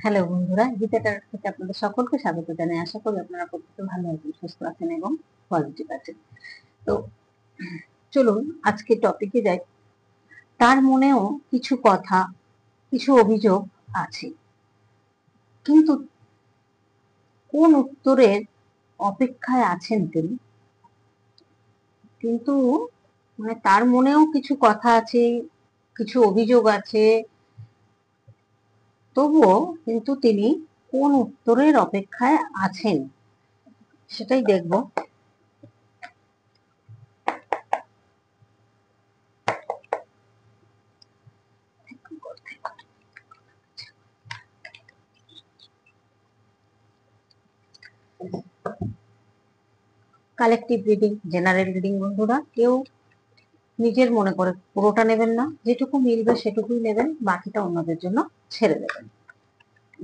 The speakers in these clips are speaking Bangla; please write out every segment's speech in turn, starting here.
হ্যালো বন্ধুরা, গীতাটার থেকে আপনাদের সকলকে স্বাগত জানাই। আশা করি আপনারা প্রত্যেকে ভালো আছেন, সুস্থ আছেন এবং পজিটিভ আছেন। তো চলুন আজকে টপিকে যাই। তার মনেও কিছু কথা, কিছু অভিযোগ আছে, কিন্তু কোন উত্তরের অপেক্ষায় আছেন তিনি। কিন্তু তার মনেও কিছু কথা আছে, কিছু অভিযোগ আছে, তবুও কিন্তু তিনি কোন উত্তরের অপেক্ষায় আছেন সেটাই দেখব। কালেকটিভ রিডিং, জেনারেল রিডিং বন্ধুরা, কেউ নিজের মনে করে পুরোটা নেবেন না, যেটুকু মিলবে সেটুকুই নেবেন, বাকিটা অন্যদের জন্য ছেড়ে দেবেন।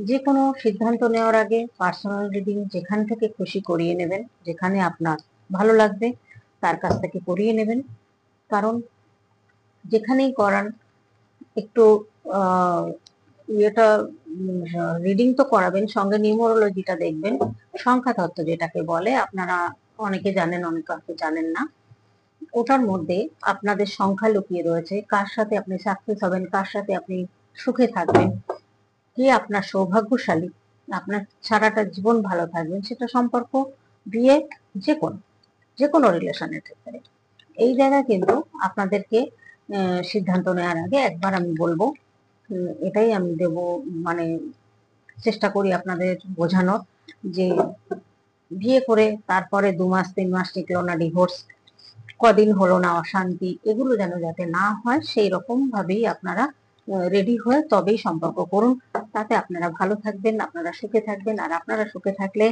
যে কোনো সিদ্ধান্ত নেওয়ার আগে পার্সোনাল রিডিং যেখান থেকে খুশি করিয়ে নেবেন, যেখানে আপনার ভালো লাগবে তার কাছ থেকে করিয়ে নেবেন। কারণ যেখানেই করান একটু ইয়েটা রিডিং তো করাবেন, সঙ্গে নিউমোরোলজিটা দেখবেন, সংখ্যা তত্ত্ব যেটাকে বলে। আপনারা অনেকে জানেন, অনেকে জানেন না। ওটার মধ্যে আপনাদের সংখ্যা লুকিয়ে রয়েছে, কার সাথে আপনি সাকসেস হবেন, কার সাথে আপনি সুখে থাকবেন, কে আপনার সৌভাগ্যশালী, আপনার সারাটা জীবন ভালো থাকবেন, সেটা সম্পর্ক, বিয়ে, যে কোনো রিলেশনের ক্ষেত্রে। এই জায়গায় কিন্তু আপনাদেরকে সিদ্ধান্ত নেওয়ার আগে একবার আমি বলবো, এটাই আমি দেব, মানে চেষ্টা করি আপনাদের বোঝানোর, যে বিয়ে করে তারপরে 2 মাস 3 মাস টিকলো না, ডিভোর্স, কদিন হলো না অশান্তি, এগুলো যেন যাতে না হয় সেই রকম ভাবেই আপনারা রেডি হয়ে তবেই সম্পর্ক করুন। তাতে আপনারা ভালো থাকবেন, আপনারা সুখে থাকবেন। আর আপনারা সুখে থাকলে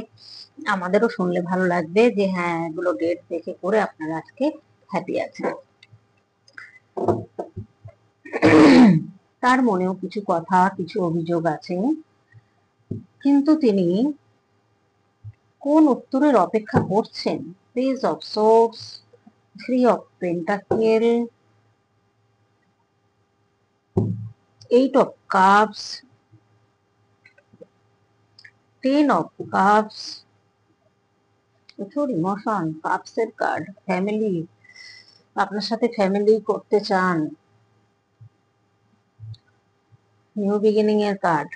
আমাদেরও শুনলে ভালো লাগবে যে হ্যাঁ, এগুলো ডেট দেখে করে আপনারা আজকে হ্যাপি আছেন। তার মনেও কিছু কথা, কিছু অভিযোগ আছে, কিন্তু তিনি কোন উত্তরের অপেক্ষা করছেন? Page of swords, 3 of pentacle, 8 of cups, 10 of cups, প্রচুর ইমোশন, কাপসের কার্ড, ফ্যামিলি, আপনার সাথে ফ্যামিলি করতে চান, নিউ বিগিনিং এর card,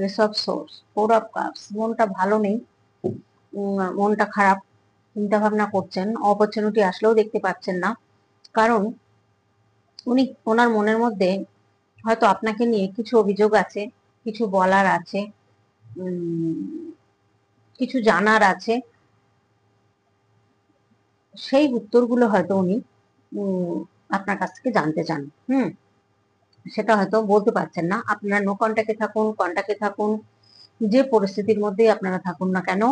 race of swords, 4 of cups, মনটা ভালো নেই, মনটা খারাপ, চিন্তা ভাবনা করছেন, অপরচুনিটি আসলেও দেখতে পাচ্ছেন না। কারণ ওনার মনের মধ্যে হয়তো আপনাকে নিয়ে কিছু অভিযোগ আছে, কিছু বলার আছে, কিছু জানার আছে। সেই উত্তরগুলো হয়তো উনি আপনার কাছ থেকে জানতে চান। সেটা হয়তো বলতে পারছেন না। আপনারা নো কন্ট্যাক্টে থাকুন, কন্ট্যাক্টে থাকুন, যে পরিস্থিতির মধ্যেই আপনারা থাকুন না কেন,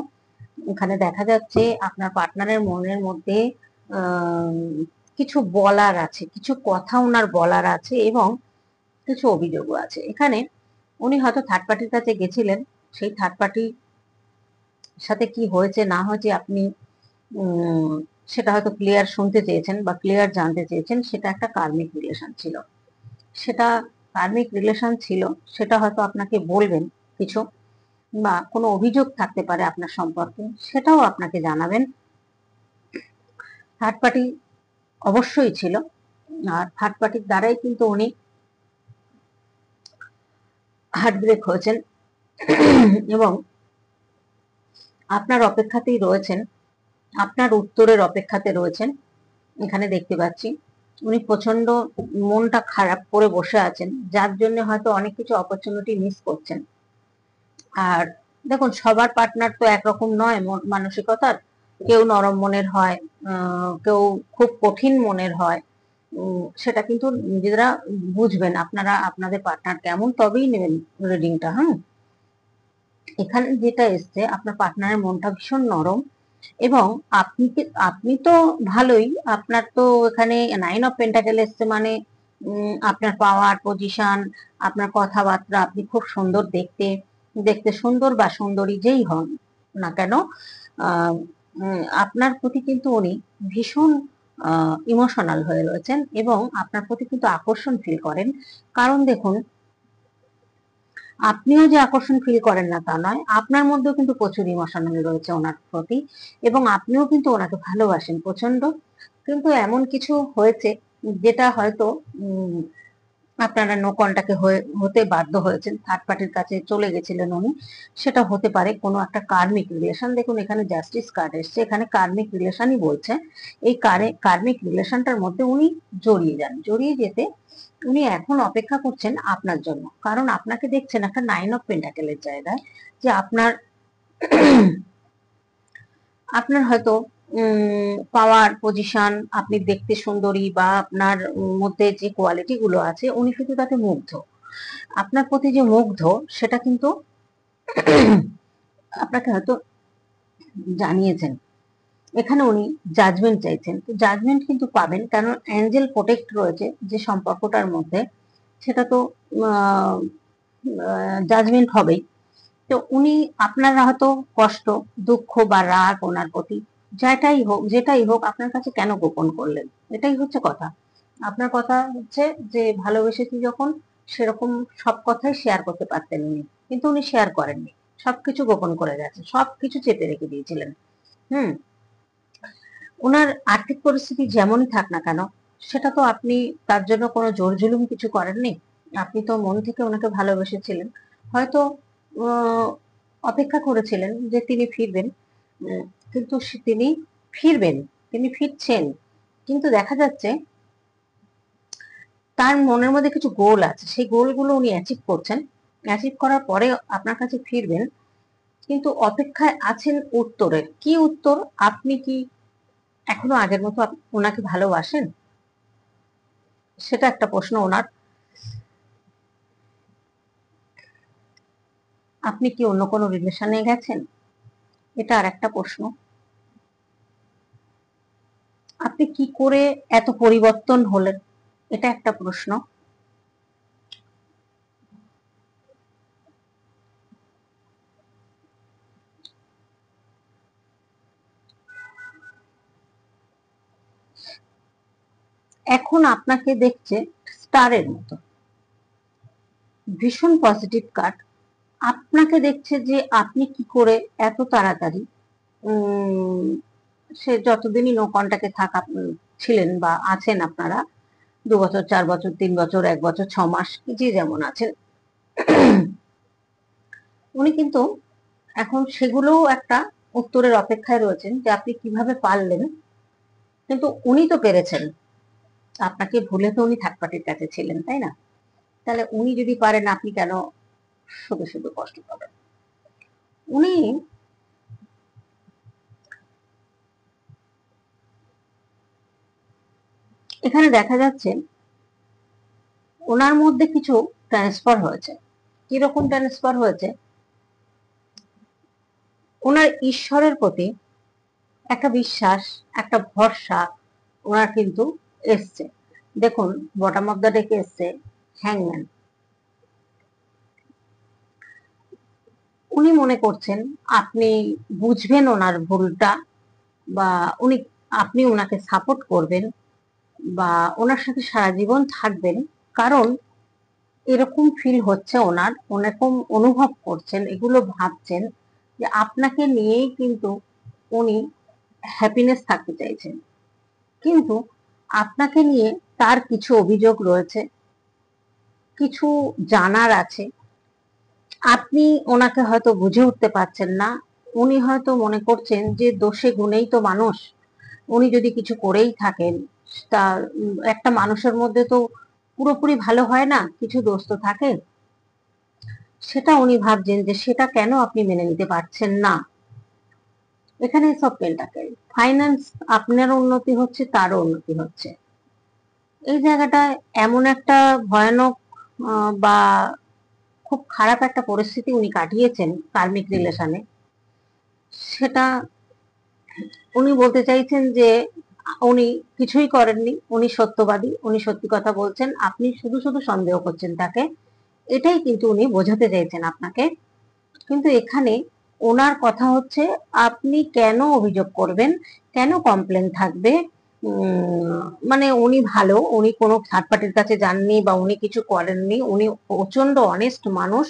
এখানে দেখা যাচ্ছে আপনার পার্টনারের মনের মধ্যে কিছু বলার আছে, কিছু কথা ওনার বলার আছে এবং কিছু অভিযোগও আছে। এখানে উনি হয়তো থার্ড পার্টির কাছে গেছিলেন, সেই থার্ড পার্টির সাথে কি হয়েছে না হয়েছে আপনি সেটা হয়তো ক্লিয়ার শুনতে চেয়েছেন বা ক্লিয়ার জানতে চেয়েছেন। সেটা একটা কার্মিক রিলেশন ছিল, সেটা হয়তো আপনাকে বলবেন কিছু, বা কোনো অভিযোগ থাকতে পারে আপনার সম্পর্কে, সেটাও আপনাকে জানাবেন। থার্ড পার্টি অবশ্যই ছিল, আর থার্ড পার্টির দ্বারাই কিন্তু উনি হার্ট ব্রেক হয়েছেন এবং আপনার অপেক্ষাতেই রয়েছেন, আপনার উত্তরের অপেক্ষাতে রয়েছেন। এখানে দেখতে পাচ্ছি উনি প্রচন্ড মনটা খারাপ করে বসে আছেন, যার জন্য হয়তো অনেক কিছু অপরচুনিটি মিস করছেন। আর দেখুন, সবার পার্টনার তো একরকম নয় মানসিকতার, কেউ নরম মনের হয়, কেউ খুব কঠিন মনের হয়। সেটা কিন্তু নিজেরা বুঝবেন, আপনারা আপনাদের পার্টনার কেমন, তবেই নেবেন রিডিংটা। এখানে যেটা এসছে, আপনার পার্টনারের মনটা ভীষণ নরম এবং আপনি তো ভালোই, আপনার তো এখানে 9 অফ পেন্টাকেল এসছে, মানে আপনার পাওয়ার পজিশন, আপনার কথাবার্তা, আপনি খুব সুন্দর দেখতে, দেখতে সুন্দর বা সুন্দরী যেই হন না কেন, আপনার প্রতি কিন্তু উনি ভীষণ ইমোশনাল হয়ে রয়েছেন এবং আপনার প্রতি কিন্তু আকর্ষণ ফিল করেন। কারণ দেখুন, আপনিও যে আকর্ষণ ফিল করেন না তা নয়, আপনার মধ্যেও কিন্তু প্রচুর ইমোশনাল রয়েছে ওনার প্রতি, এবং আপনিও কিন্তু ওনাকে ভালোবাসেন প্রচন্ড। কিন্তু এমন কিছু হয়েছে যেটা হয়তো আপনারা নো কন্টাক্টে হতে বাধ্য হয়েছেন, থার্ড পার্টির কাছে চলে গেছিলেন উনি। সেটা হতে পারে কোনো একটা কার্মিক রিলেশন। দেখুন এখানে জাস্টিস কার্ড এসছে, এখানে কার্মিক রিলেশনই বলছে। এই কার্মিক রিলেশনটার মধ্যে উনি জড়িয়ে যান, জড়িয়ে যেতে উনি এখন অপেক্ষা করছেন আপনার জন্য, কারণ আপনাকে দেখছেন একটা 9 অফ পেন্টাকেলের জায়গায়, যে আপনার হয়তো পাওয়ার পজিশন, আপনি দেখতে সুন্দরী, বা আপনার মধ্যে যে কোয়ালিটি গুলো আছে, উনি কিন্তু তাতে মুগ্ধ। আপনার প্রতি যে মুগ্ধ সেটা কিন্তু আপনাকে হয়তো জানিয়েছেন। এখানে উনি জাজমেন্ট চাইছেন, তো জাজমেন্ট কিন্তু পাবেন, কারণ অ্যাঞ্জেল প্রোটেক্ট রয়েছে যে সম্পর্কটার মধ্যে, সেটা তো জাজমেন্ট হবেই। তো উনি, আপনারা হয়তো কষ্ট, দুঃখ বা রাগ ওনার প্রতি যেটাই হোক আপনার কাছে কেন গোপন করলেন, এটাই হচ্ছে কথা। আপনার কথা হচ্ছে যে ভালোবেসেছি যখন, সেরকম সব কথাই শেয়ার করতে পারতেন উনি, কিন্তু উনি শেয়ার করেননি, সবকিছু গোপন করে গেছে, সবকিছু চেপে রেখে দিয়েছিলেন। হুম ওনার আর্থিক পরিস্থিতি যেমনই থাক না কেন, সেটা তো আপনি তার জন্য কোনো জোর জুলুম কিছু করেননি। আপনি তো মন থেকে ওনাকে ভালোবেসেছিলেন, হয়তো আহ, অপেক্ষা করেছিলেন যে তিনি ফিরবেন। উম, কিন্তু তিনি ফিরবেন, তিনি ফিরছেন, কিন্তু দেখা যাচ্ছে তার মনের মধ্যে কিছু গোল আছে, সেই গোলগুলো উনি অ্যাচিভ করছেন। অ্যাচিভ করার পরে আপনার কাছে ফিরবেন, কিন্তু অপেক্ষায় আছেন উত্তরের। কি উত্তর? আপনি কি এখনো আগের মতো ওনাকে ভালোবাসেন? সেটা একটা প্রশ্ন ওনার। আপনি কি অন্য কোনো রিলেশনে গেছেন? এটা আর একটা প্রশ্ন। আপনি কি করে এত পরিবর্তন হলেন? এটা একটা প্রশ্ন। এখন আপনাকে দেখছে স্টারের মতো, ভীষণ পজিটিভ কার্ড। আপনাকে দেখছে যে আপনি কি করে এত তাড়াতাড়ি, উম, সে যতদিনই নো কন্টাক্টে থাকা ছিলেন বা আছেন আপনারা, 2 বছর, 4 বছর, 3 বছর, 1 বছর, 6 মাস, যে যেমন আছেন, উনি কিন্তু এখন সেগুলোও একটা উত্তরের অপেক্ষায় রয়েছেন, যে আপনি কিভাবে পারলেন। কিন্তু উনি তো পেরেছেন, আপনাকে ভুলে তো উনি থার্ড পার্টির কাছে ছিলেন, তাই না? তাহলে উনি যদি পারেন, আপনি কেন শুধু শুধু কষ্ট পাবেন? উনি এখানে দেখা যাচ্ছে ওনার মধ্যে কিছু ট্রান্সফার হয়েছে। কিরকম ট্রান্সফার হয়েছে? ওনার ঈশ্বরের প্রতি একটা বিশ্বাস, একটা ভরসা ওনার কিন্তু এসছে। দেখুন, বটম অফ দ্য ডেকে এসছে হ্যাংম্যান। উনি মনে করছেন আপনি বুঝবেন ওনার ভুলটা, বা উনি আপনি ওনাকে সাপোর্ট করবেন, বা ওনার সাথে সারা জীবন থাকবেন। কারণ এরকম ফিল হচ্ছে ওনার, ওরকম অনুভব করছেন, এগুলো ভাবছেন যে আপনাকে নিয়েই কিন্তু উনি হ্যাপিনেস থাকতে চাইছেন। কিন্তু আপনাকে নিয়ে তার কিছু অভিযোগ রয়েছে, কিছু জানার আছে। আপনি ওনাকে হয়তো বুঝে উঠতে পারছেন না। উনি হয়তো মনে করছেন যে দোষে গুণেই তো মানুষ, উনি যদি কিছু করেই থাকেন, তা একটা মানুষের মধ্যে তো পুরোপুরি ভালো হয় না, কিছু দোষ তো থাকে। সেটা উনি ভাবছেন যে সেটা কেন আপনি মেনে নিতে পারছেন না। এখানে সব পেন্টাকেল, ফাইন্যান্স, আপনার উন্নতি হচ্ছে, তারও উন্নতি হচ্ছে। এই জায়গাটায় এমন একটা ভয়ানক বা খুব খারাপ একটা পরিস্থিতি উনি কাটিয়েছেন কার্মিক রিলেশনে। সেটা উনি বলতে চাইছেন যে উনি কিছুই করেননি, উনি সত্যবাদী, উনি সত্যি কথা বলছেন, আপনি শুধু শুধু সন্দেহ করছেন তাকে। এটাই কিন্তু উনি বোঝাতে চাইছেন আপনাকে। কিন্তু এখানে ওনার কথা হচ্ছে, আপনি কেন অভিযোগ করবেন, কেন কমপ্লেন থাকবে, মানে উনি ভালো, উনি কোনো থার্ড পার্টির কাছে যাননি বা উনি কিছু করেননি, উনি প্রচন্ড অনেস্ট মানুষ,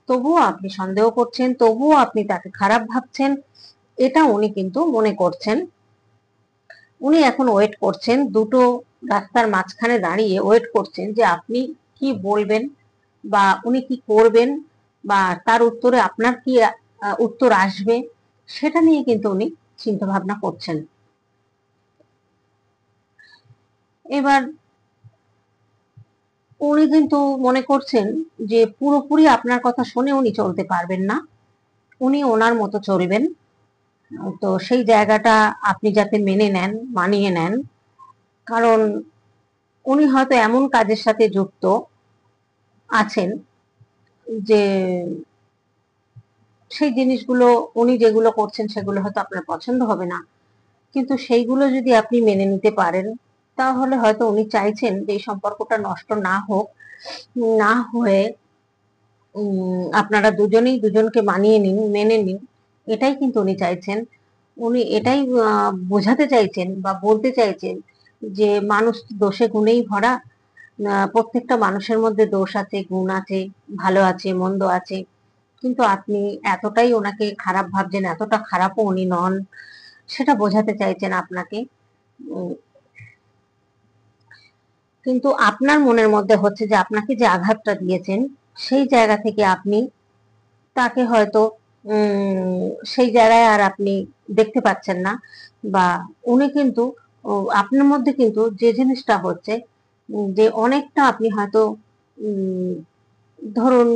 তবুও আপনি সন্দেহ করছেন, তবুও আপনি তাকে খারাপ ভাবছেন, এটা উনি কিন্তু মনে করছেন। উনি এখন ওয়েট করছেন, দুটো রাস্তার মাঝখানে দাঁড়িয়ে ওয়েট করছেন যে আপনি কি বলবেন বা উনি কি করবেন বা তার উত্তরে আপনার কি উত্তর আসবে, সেটা নিয়ে কিন্তু উনি চিন্তা ভাবনা করছেন। এবার উনি কিন্তু মনে করছেন যে পুরোপুরি আপনার কথা শুনে উনি চলতে পারবেন না, উনি ওনার মতো চলবেন। তো সেই জায়গাটা আপনি যাতে মেনে নেন, মানিয়ে নেন, কারণ উনি হয়তো এমন কাজের সাথে যুক্ত আছেন যে সেই জিনিসগুলো, উনি যেগুলো করছেন সেগুলো হয়তো আপনার পছন্দ হবে না, কিন্তু সেইগুলো যদি আপনি মেনে নিতে পারেন, তাহলে হয়তো উনি চাইছেন যে এই সম্পর্কটা নষ্ট না হোক, না হয়ে আপনারা দুজনেই দুজনকে মানিয়ে নিন, মেনে নিন, এটাই কিন্তু উনি চাইছেন। উনি এটাই বোঝাতে চাইছেন বা বলতে চাইছেন যে মানুষ দোষে গুণেই ভরা, প্রত্যেকটা মানুষের মধ্যে দোষ আছে, গুণ আছে, ভালো আছে, মন্দ আছে, কিন্তু আপনি এতটাই ওনাকে খারাপ ভাবছেন, এতটা খারাপও উনি নন, সেটা বোঝাতে চাইছেন আপনাকে। উম, কিন্তু আপনার মনের মধ্যে হচ্ছে যে আপনাকে যে আঘাতটা দিয়েছেন, সেই জায়গা থেকে আপনি তাকে হয়তো উম সেই জায়গায় আর আপনি দেখতে পাচ্ছেন না, বা উনি কিন্তু আপনার মধ্যে কিন্তু যে জিনিসটা হচ্ছে যে অনেকটা আপনি হয়তো উম ধরুন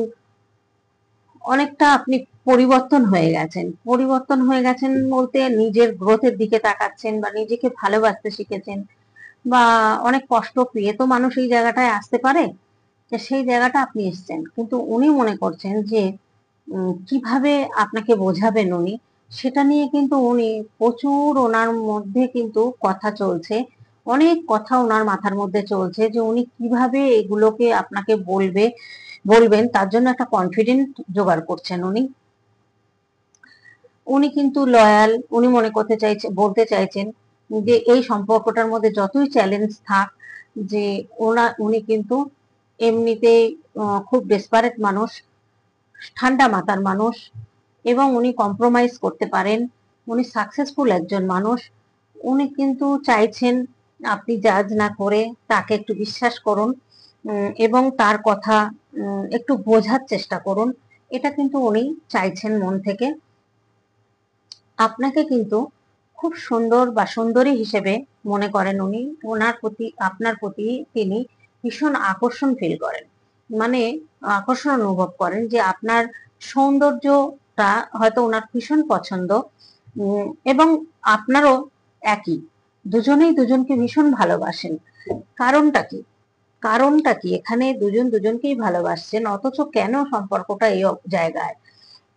অনেকটা আপনি পরিবর্তন হয়ে গেছেন, পরিবর্তন হয়ে গেছেন বলতে নিজের গ্রোথের দিকে তাকাচ্ছেন বা নিজেকে ভালোবাসতে শিখেছেন, বা অনেক কষ্ট পেয়ে তো মানুষ এই জায়গাটায় আসতে পারে, তো সেই জায়গাটা আপনি এসছেন, কিন্তু উনি মনে করছেন যে কিভাবে আপনাকে বোঝাবেন উনি, সেটা নিয়ে কিন্তু উনি প্রচুর, ওনার মধ্যে কিন্তু কথা চলছে, অনেক কথা ওনার মাথার মধ্যে চলছে যে উনি কিভাবে এগুলোকে আপনাকে বলবেন, তার জন্য একটা কনফিডেন্ট জোগাড় করছেন উনি। উনি কিন্তু লয়াল, উনি মনে করতে চাইছে, বলতে চাইছেন যে এই সম্পর্কটার মধ্যে যতই চ্যালেঞ্জ থাক, যে উনি কিন্তু এমনিতেই খুব ডেসপারেট মানুষ, ঠান্ডা মাথার মানুষ, এবং উনি কম্প্রোমাইজ করতে পারেন, উনি সাকসেসফুল একজন মানুষ। উনি কিন্তু চাইছেন আপনি জাজ না করে তাকে একটু বিশ্বাস করুন, এবং তার কথা একটু বোঝার চেষ্টা করুন, এটা কিন্তু উনি চাইছেন মন থেকে। আপনাকে কিন্তু খুব সুন্দর বা সুন্দরী হিসেবে মনে করেন উনি, আপনার প্রতি তিনি ভীষণ আকর্ষণ ফিল করেন, মানে আকর্ষণ অনুভব করেন যে আপনার সৌন্দর্যটা হয়তো ওনার ভীষণ পছন্দ, এবং আপনারও একই, দুজনেই দুজনকে ভীষণ ভালোবাসেন। কারণটা কি? কারণটা কি এখানে দুজন দুজনকেই ভালোবাসছেন, অথচ কেন সম্পর্কটা এই জায়গায়?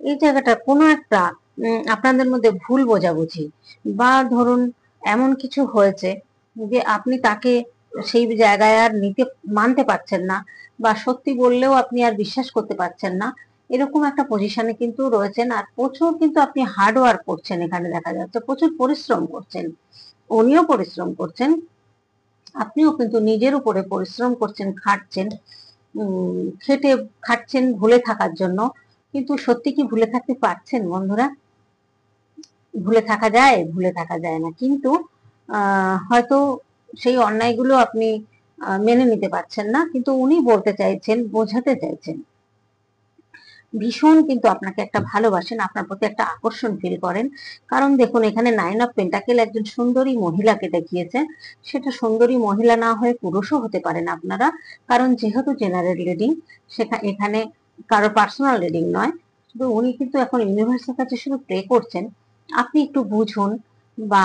এই জায়গাটা কোনো একটা আপনাদের মধ্যে ভুল বোঝাবুঝি, বা ধরুন এমন কিছু হয়েছে যে আপনি তাকে সেই জায়গায় আর মানতে পারছেন না, বা সত্যি বললেও আপনি আর বিশ্বাস করতে পারছেন না, এরকম একটা পজিশনে কিন্তু রয়েছেন। আর প্রচুর কিন্তু আপনি হার্ড ওয়ার্ক করছেন, এখানে দেখা যাচ্ছে প্রচুর পরিশ্রম করছেন, উনিও পরিশ্রম করছেন, আপনিও কিন্তু নিজের উপরে পরিশ্রম করছেন, খাটছেন, খেটে খাটছেন ভুলে থাকার জন্য। কিন্তু সত্যি কি ভুলে থাকতে পারছেন বন্ধুরা? ভুলে থাকা যায়? ভুলে থাকা যায় না, কিন্তু হয়তো সেই অন্যায়গুলো আপনি মেনে নিতে পারছেন না, কিন্তু উনি বলতে চাইছেন, বোঝাতে চাইছেন, ভীষণ কিন্তু আপনাকে একটা ভালোবাসেন, আপনার প্রতি একটা আকর্ষণ ফিল করেন। কারণ দেখুন এখানে 9 অফ পেন্টাকেল একজন সুন্দরী মহিলাকে দেখিয়েছে, সেটা সুন্দরী মহিলা না হয়ে পুরুষও হতে পারেন আপনারা, কারণ যেহেতু জেনারেল রিডিং, এখানে কারো পার্সোনাল রিডিং নয়, শুধু উনি কিন্তু এখন ইউনিভার্সের কাছে শুধু প্রে করছেন আপনি একটু বুঝুন, বা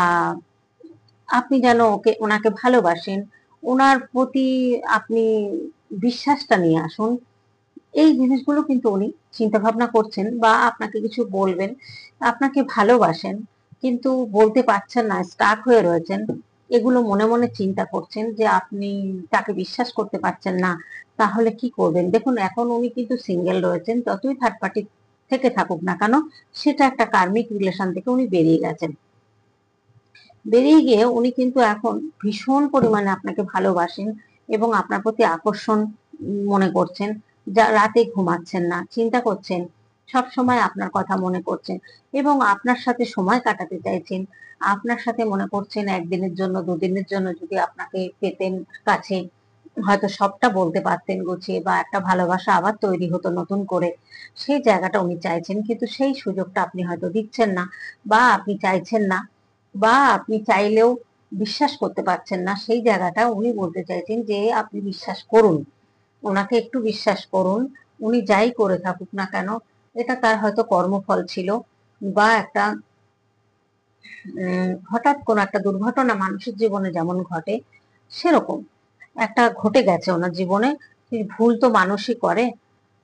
আপনি যেন ওনাকে ভালোবাসেন, ওনার প্রতি আপনি বিশ্বাসটা নিয়ে আসুন, এই জিনিসগুলো কিন্তু উনি চিন্তা ভাবনা করছেন, বা আপনাকে কিছু বলবেন, আপনাকে ভালোবাসেন কিন্তু বলতে পারছেন না, স্টাক হয়ে রয়েছেন, এগুলো মনে মনে চিন্তা করছেন যে আপনি তাকে বিশ্বাস করতে পারছেন না, তাহলে কি করবেন? দেখুন এখন উনি কিন্তু সিঙ্গেল রয়েছেন, যতই থার্ড পার্টি থেকে থাকুক না কেন, সেটা একটা কার্মিক রিলেশন থেকে উনি বেরিয়ে গেছেন। বেরিয়ে গিয়ে উনি কিন্তু এখন ভীষণ পরিমাণে আপনাকে ভালোবাসেন এবং আপনার প্রতি আকর্ষণ মনে করছেন। যা রাতে ঘুমাচ্ছেন না, চিন্তা করছেন, সব সময় আপনার কথা মনে করছেন এবং আপনার সাথে সময় কাটাতে চাইছেন। আপনার সাথে মনে করছেন একদিনের জন্য, দুদিনের জন্য যদি আপনাকে পেতেন কাছে, হয়তো সবটা বলতে পারতেন গুছিয়ে, বা একটা ভালোবাসা আবার তৈরি হতো নতুন করে। সেই জায়গাটা উনি চাইছেন, কিন্তু সেই সুযোগটা আপনি হয়তো দিচ্ছেন না, বা আপনি চাইছেন না, বা আপনি চাইলেও বিশ্বাস করতে পারছেন না। সেই জায়গাটা উনি বলতে চাইছেন যে আপনি বিশ্বাস করুন, ওনাকে একটু বিশ্বাস করুন। উনি যাই করে থাকুক না কেন, এটা তার হয়তো কর্মফল ছিল, বা একটা হঠাৎ কোনো একটা দুর্ঘটনা মানুষের জীবনে যেমন ঘটে, সেরকম একটা ঘটে গেছে ওনার জীবনে। ভুল তো মানুষই করে।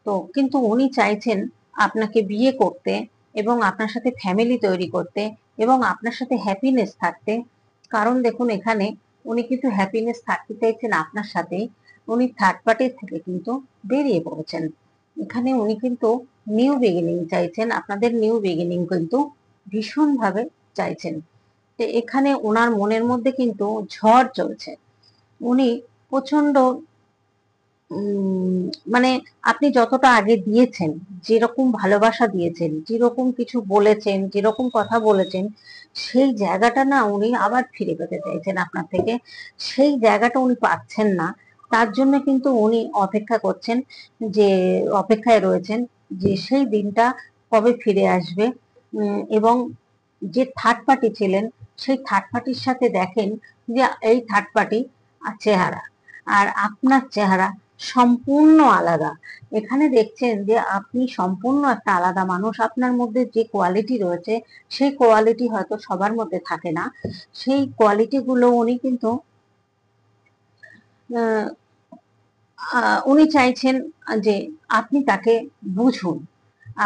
তো কিন্তু উনি চাইছেন আপনাকে বিয়ে করতে এবং আপনার সাথে ফ্যামিলি তৈরি করতে এবং আপনার সাথে হ্যাপিনেস থাকতে। কারণ দেখুন, এখানে উনি কিন্তু হ্যাপিনেস থাকতে চাইছেন আপনার সাথেই। উনি থার্ড পার্টির থেকে কিন্তু বেরিয়ে পড়েছেন। এখানে উনি কিন্তু নিউ বিগিনিং চাইছেন, আপনাদের নিউ বিগিনিং কিন্তু ভীষণভাবে চাইছেন। তো এখানে ওনার মনের মধ্যে কিন্তু ঝড় চলছে। উনি প্রচন্ড মানে আপনি যতটা আগে দিয়েছেন, যেরকম ভালোবাসা দিয়েছেন, যেরকম কিছু বলেছেন, যেরকম কথা বলেছেন, সেই জায়গাটা না উনি আবার ফিরে পেতে চাইছেন আপনার থেকে। সেই জায়গাটা উনি পাচ্ছেন না। তার জন্য কিন্তু উনি অপেক্ষা করছেন, যে অপেক্ষায় রয়েছেন যে সেই দিনটা কবে ফিরে আসবে। এবং যে থার্ড পার্টি ছিলেন, সেই থার্ড পার্টির সাথে দেখেন যে এই থার্ড পার্টি চেহারা আর আপনার চেহারা সম্পূর্ণ আলাদা। এখানে দেখছেন যে আপনি সম্পূর্ণ একটা আলাদা মানুষ। আপনার মধ্যে যে কোয়ালিটি রয়েছে, সেই কোয়ালিটি হয়তো সবার মধ্যে থাকে না। সেই কোয়ালিটি গুলো উনি কিন্তু উনি চাইছেন যে আপনি তাকে বুঝুন,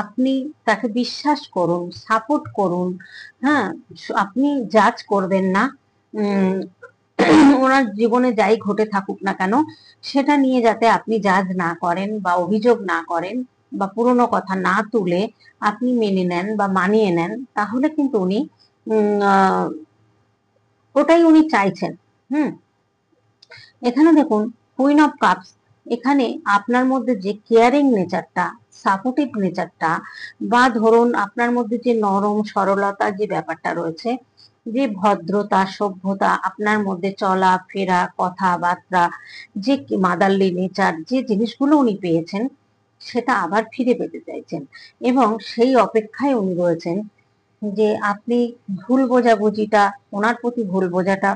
আপনি তাকে বিশ্বাস করুন, সাপোর্ট করুন। হ্যাঁ, আপনি জাজ করবেন না। উম ওনার জীবনে যাই ঘটে থাকুক না কেন, সেটা নিয়ে যাতে আপনি জাজ না করেন বা অভিযোগ না করেন বা পুরনো কথা না তুলে আপনি মেনে নেন বা মানিয়ে নেন, তাহলে কিন্তু উনি ওটাই উনি চাইছেন। হুম। এখানে দেখুন, কুইন অফ কাপস, এখানে আপনার মধ্যে যে কেয়ারিং নেচারটা, সাপোর্টিভ নেচারটা, বা ধরুন আপনার মধ্যে যে নরম সরলতা যে ব্যাপারটা রয়েছে, যে ভদ্রতা সভ্যতা আপনার মধ্যে, চলা ফেরা কথাবার্তা, যে মাদারলি নেচার, যে জিনিসগুলো উনি পেয়েছেন, সেটা আবার ফিরে পেতে চাইছেন। এবং সেই অপেক্ষায় উনি রয়েছেন যে আপনি ভুল বোঝাবুঝিটা, ওনার প্রতি ভুল বোঝাটা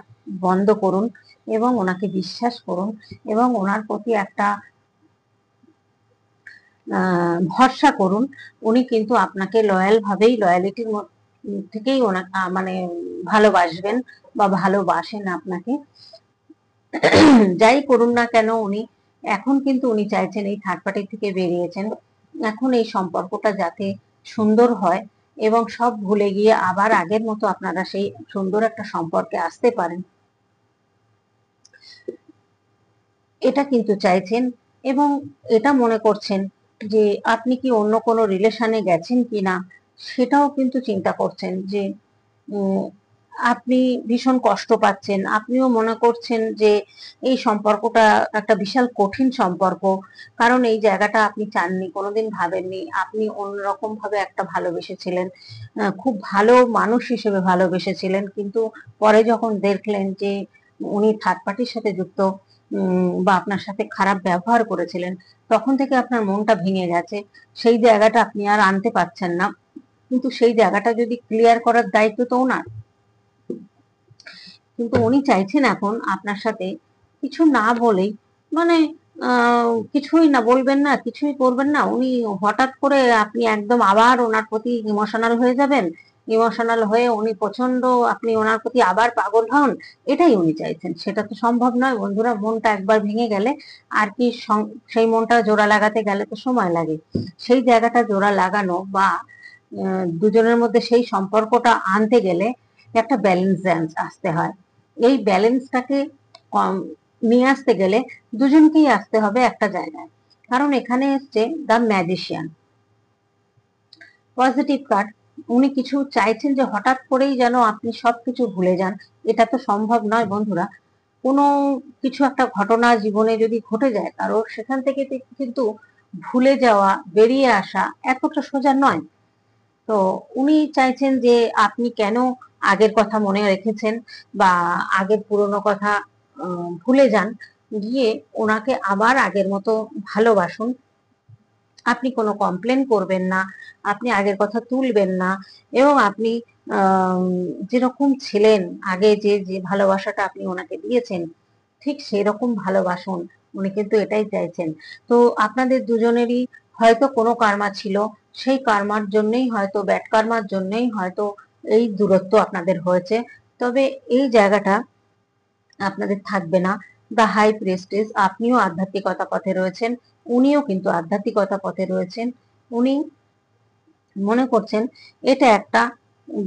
বন্ধ করুন এবং ওনাকে বিশ্বাস করুন এবং ওনার প্রতি একটা ভরসা করুন। উনি কিন্তু আপনাকে লয়াল ভাবেই, লয়ালিটির থেকেই ওনাকে মানে ভালোবাসবেন বা ভালোবাসেন আপনাকে। যাই করুন না কেন উনি, এখন কিন্তু উনি চাইছেন, এই থার্ড পার্টি থেকে বেরিয়েছেন, এখন এই সম্পর্কটা যাতে সুন্দর হয় এবং সব ভুলে গিয়ে আবার আগের মতো আপনারা সেই সুন্দর একটা সম্পর্কে আসতে পারেন, এটা কিন্তু চাইছেন। এবং এটা মনে করছেন যে আপনি কি অন্য কোনো রিলেশনে গেছেন কিনা, সেটাও কিন্তু চিন্তা করছেন যে উম, আপনি ভীষণ কষ্ট পাচ্ছেন। আপনিও মনে করছেন যে এই সম্পর্কটা একটা বিশাল কঠিন সম্পর্ক, কারণ এই জায়গাটা আপনি চাননি, কোনোদিন ভাবেননি। আপনি অন্যরকম ভাবে একটা ভালোবেসেছিলেন, খুব ভালো মানুষ হিসেবে ভালোবেসেছিলেন, কিন্তু পরে যখন দেখলেন যে উনি থার্ড পার্টির সাথে যুক্ত, বা আপনার সাথে খারাপ ব্যবহার করেছিলেন, তখন থেকে আপনার মনটা ভেঙে গেছে। সেই জায়গাটা আপনি আর আনতে পারছেন না। কিন্তু সেই জায়গাটা যদি ক্লিয়ার করার দায়িত্ব তো ওনার। কিন্তু উনি চাইছেন এখন আপনার সাথে কিছু না বলেই, মানে কিছুই না বলবেন না, কিছুই করবেন না, উনি হঠাৎ করে আপনি একদম আবার ওনার প্রতি ইমোশনাল হয়ে যাবেন। ইমোশনাল হয়ে উনি প্রচন্ড, আপনি ওনার প্রতি আবার পাগল হন, এটাই উনি চাইছেন। সেটা তো সম্ভব নয় বন্ধুরা। মনটা একবার ভেঙে গেলে আর কি সেই মনটা জোড়া লাগাতে গেলে তো সময় লাগে। সেই জায়গাটা জোড়া লাগানো বা দুজনের মধ্যে সেই সম্পর্কটা আনতে গেলে একটা ব্যালেন্স আসতে হয়। এই ব্যালেন্সটাকে নিয়ে আসতে গেলে দুজনকেই আসতে হবে একটা জায়গায়। কারণ এখানে এসছে দ্য ম্যাজিশিয়ান, পজিটিভ কার্ড। উনি কিছু চাইছেন যে হঠাৎ করেই যেন আপনি সবকিছু ভুলে যান, এটা তো সম্ভব নয় বন্ধুরা। কোনো কিছু একটা ঘটনা জীবনে যদি ঘটে যায় কারো, সেখান থেকে কিন্তু ভুলে যাওয়া, বেরিয়ে আসা এতটা সোজা নয়। তো উনি চাইছেন যে আপনি কেন আগের কথা মনে রেখেছেন বা আগের পুরনো কথা ভুলে যান, গিয়ে ওনাকে আবার আগের মতো ভালোবাসুন। আপনি কোনো কমপ্লেন করবেন না, আপনি আগের কথা তুলবেন না, এবং আপনি যেরকম ছিলেন আগে, যে যে ভালোবাসাটা আপনি ওনাকে দিয়েছেন ঠিক সেই রকম ভালোবাসুন। উনি কিন্তু এটাই চাইছেন। তো আপনাদের দুজনেরই হয়তো কোনো কার্মা ছিল, সেই কার্মার জন্যই হয়তো, ব্যাড কার্মার জন্যই হয়তো এই দূরত্ব আপনাদের হয়েছে। তবে এই জায়গাটা আপনাদের থাকবে না। দ্য হাই প্রেস্টেস, আপনিও আধ্যাত্মিকতা পথে রয়েছেন, উনিও কিন্তু আধ্যাত্মিকতা পথে রয়েছেন। উনি মনে করছেন এটা একটা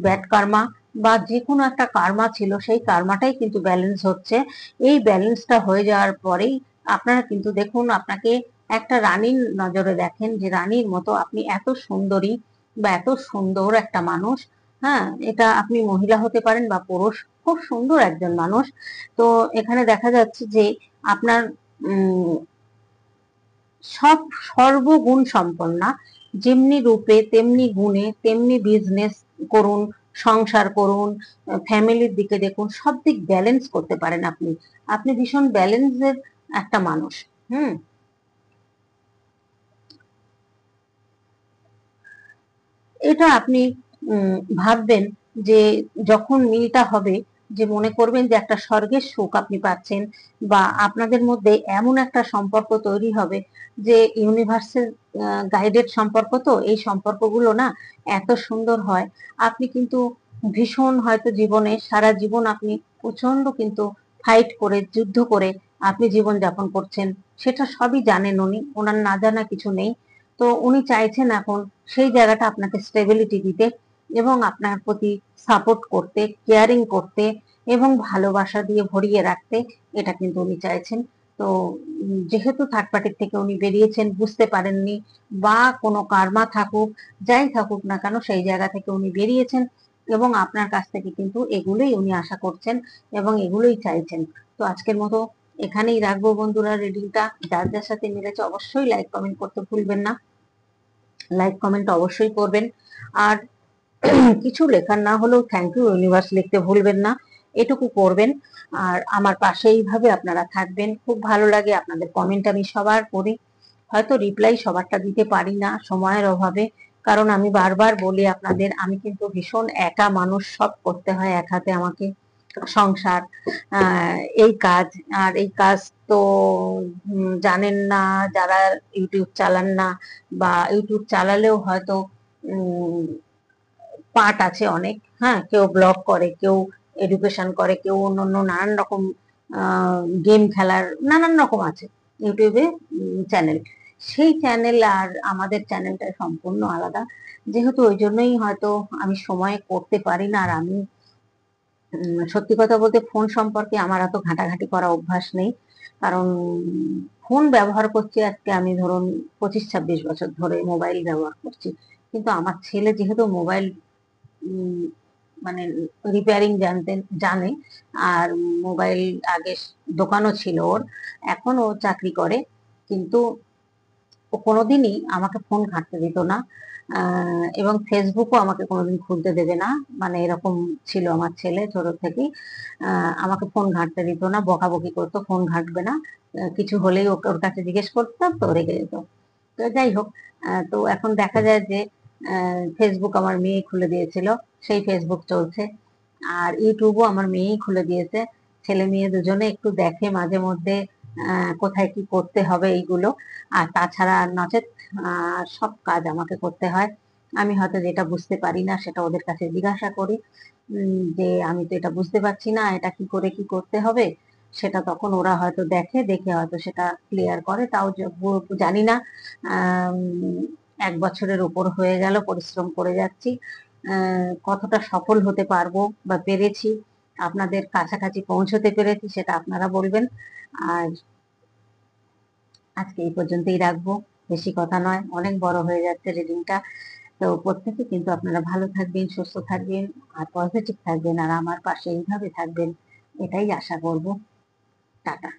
ব্যাড কার্মা বা যে কোনো একটা কার্মা ছিল, সেই কার্মাটাই কিন্তু ব্যালেন্স হচ্ছে। এই ব্যালেন্সটা হয়ে যাওয়ার পরেই আপনারা কিন্তু দেখুন, আপনাকে একটা রানীর নজরে দেখেন, যে রানীর মতো আপনি এত সুন্দরী বা এত সুন্দর একটা মানুষ। হ্যাঁ, এটা আপনি মহিলা হতে পারেন বা পুরুষ, খুব সুন্দর একজন মানুষ। তো এখানে দেখা যাচ্ছে যে আপনার সব সর্বগুণ সম্পন্না, যেমনি রূপে তেমনি গুণে তেমনি বিজনেস করুন, সংসার করুন, ফ্যামিলির দিকে দেখুন, সব দিক ব্যালেন্স করতে পারেন আপনি। আপনি ভীষণ ব্যালেন্সের একটা মানুষ। হুম, এটা আপনি ভাববেন যে যখন মিলটা হবে, যে মনে করবেন যে একটা স্বর্গের সুখ আপনি পাচ্ছেন, বা আপনাদের মধ্যে এমন একটা সম্পর্ক তৈরি হবে যে ইউনিভার্সের গাইডেড সম্পর্ক, তো এই সম্পর্কগুলো না এত সুন্দর হয়। আপনি কিন্তু ভীষণ হয়তো জীবনে সারা জীবন আপনি প্রচন্ড কিন্তু ফাইট করে, যুদ্ধ করে আপনি জীবন যাপন করছেন, সেটা সবই জানেন উনি, ওনার না জানা কিছু নেই। তো উনি চাইছেন এখন সেই জায়গাটা আপনাকে স্টেবিলিটি দিতে, এবং আপনার প্রতি সাপোর্ট করতে, কেয়ারিং করতে, এবং ভালোবাসা দিয়ে ভরিয়ে রাখতে। এটা কিন্তু উনি চাইছেন। তো যেহেতু থার্ড পার্টির থেকে উনি বেরিয়েছেন, বুঝতে পারেননি, বা কোনো কার্মা থাকুক, যাই থাকুক না কেন, সেই জায়গা থেকে উনি বেরিয়েছেন, এবং আপনার কাছ থেকে কিন্তু এগুলোই উনি আশা করছেন এবং এগুলোই চাইছেন। তো আজকের মতো এখানেই রাখবো বন্ধুরা রিডিংটা। যার যার সাথে মিলেছে অবশ্যই লাইক কমেন্ট করতে ভুলবেন না, লাইক কমেন্ট অবশ্যই করবেন। আর কিছু লেখার না হলেও থ্যাংক ইউ ইউনিভার্স লিখতে ভুলবেন না, এটুকু করবেন। আর আমার পাশে এইভাবে আপনারা থাকবেন। খুব ভালো লাগে আপনাদের কমেন্ট, আমি সবার পড়ি, হয়তো রিপ্লাই সবারটা দিতে পারি না সময়ের অভাবে, কারণ আমি বারবার বলি আপনাদের, আমি কিন্তু ভীষণ একা মানুষ, সব করতে হয় এক হাতে আমাকে, সংসার, এই কাজ আর এই কাজ। তো জানেন না যারা ইউটিউব চালান না, বা ইউটিউব চালালেও হয়তো পার্ট আছে অনেক। হ্যাঁ, কেউ ব্লগ করে, কেউ এডুকেশন করে, কেউ অন্য অন্য নানান রকম গেম খেলার নানান রকম আছে ইউটিউবে চ্যানেল। সেই চ্যানেল আর আমাদের চ্যানেলটা সম্পূর্ণ আলাদা। যেহেতু ওই জন্যই হয়তো আমি সময় করতে পারি না। আর আমি সত্যি কথা বলতে ফোন সম্পর্কে আমার এত ঘাঁটাঘাঁটি করা অভ্যাস নেই, কারণ ফোন ব্যবহার করছি আজকে আমি ধরুন 25-26 বছর ধরে মোবাইল ব্যবহার করছি। কিন্তু আমার ছেলে যেহেতু মোবাইল মানে রিপেয়ারিং জানে, আর মোবাইল আগে দোকানও ছিল ওর, এখন ও চাকরি করে, কিন্তু ও কোনোদিনই আমাকে ফোন ঘাঁটতে দিত না, এবং ফেসবুকও আমাকে কোনোদিন খুলতে দেবে না। মানে এরকম ছিল আমার ছেলে ছোট থেকেই। আমাকে ফোন ঘাঁটতে দিত না, বকাবকি করতো ফোন ঘাঁটবে না, কিছু হলেই ওকে ওর কাছে জিজ্ঞেস করতাম, তো রেগে যেত। তো যাই হোক, তো এখন দেখা যায় যে ফেসবুক আমার মেয়ে খুলে দিয়েছিল, সেই ফেসবুক চলছে। আর ইউটিউবও আমার মেয়েই খুলে দিয়েছে। ছেলে মেয়ে দুজনে একটু দেখে মাঝে মধ্যে, কোথায় কি করতে হবে এইগুলো। আর তাছাড়া নচেত সব কাজ আমাকে করতে হয়। আমি হয়তো যেটা বুঝতে পারি না সেটা ওদের কাছে জিজ্ঞাসা করি, যে আমি তো এটা বুঝতে পারছি না, এটা কি করে কি করতে হবে। সেটা তখন ওরা হয়তো দেখে, দেখে হয়তো সেটা ক্লিয়ার করে। তাও জানি না, 1 বছরের উপর হয়ে গেল পরিশ্রম করে যাচ্ছি, কতটা সফল হতে পারবো বা পেরেছি, আপনাদের কাছাকাছি পৌঁছতে পেরেছি, সেটা আপনারা বলবেন। আর আজকে এই পর্যন্তই রাখবো, বেশি কথা নয়, অনেক বড় হয়ে যাচ্ছে রিডিংটা। তো প্রত্যেকে কিন্তু আপনারা ভালো থাকবেন, সুস্থ থাকবেন আর পজিটিভ থাকবেন আর আমার পাশে এইভাবে থাকবেন, এটাই আশা করব। টাটা।